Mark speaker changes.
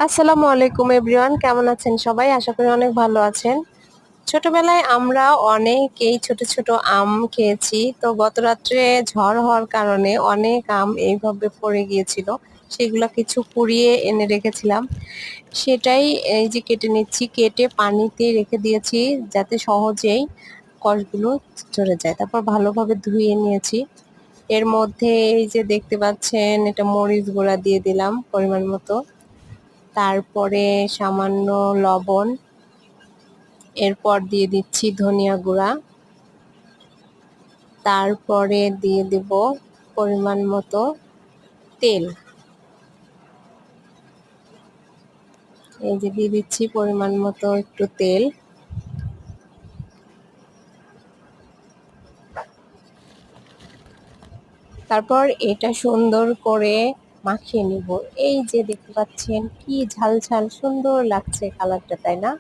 Speaker 1: আসসালামু আলাইকুম এভরিওয়ান, কেমন আছেন সবাই? আশা করি অনেক ভালো আছেন। ছোটবেলায় আমরা অনেক এই ছোট ছোট আম খেয়েছি। তো গত রাত্রে ঝড় হওয়ার কারণে অনেক আম এইভাবে পড়ে গিয়েছিল। সেগুলো কিছু কুড়িয়ে এনে রেখেছিলাম। সেটাই এই যে কেটে নিচ্ছি, কেটে পানিতে রেখে দিয়েছি যাতে সহজেই কষগুলো চলে যায়। তারপর ভালোভাবে ধুয়ে নিয়েছি। এর মধ্যে এই যে দেখতে পাচ্ছেন, এটা মরিচ গুঁড়া দিয়ে দিলাম পরিমাণ মতো। তারপরে সামান্য লবণ, এরপর দিয়ে দিচ্ছি ধনিয়া গুঁড়া, তারপরে দিয়ে দিব পরিমাণ মতো তেল। এই যে দিয়ে দিচ্ছি পরিমাণ মতো একটু তেল। তারপর এটা সুন্দর করে মাখিয়ে নিব। এই যে দেখতে পাচ্ছেন কি ঝাল ঝাল সুন্দর লাগছে কালারটা, তাই না?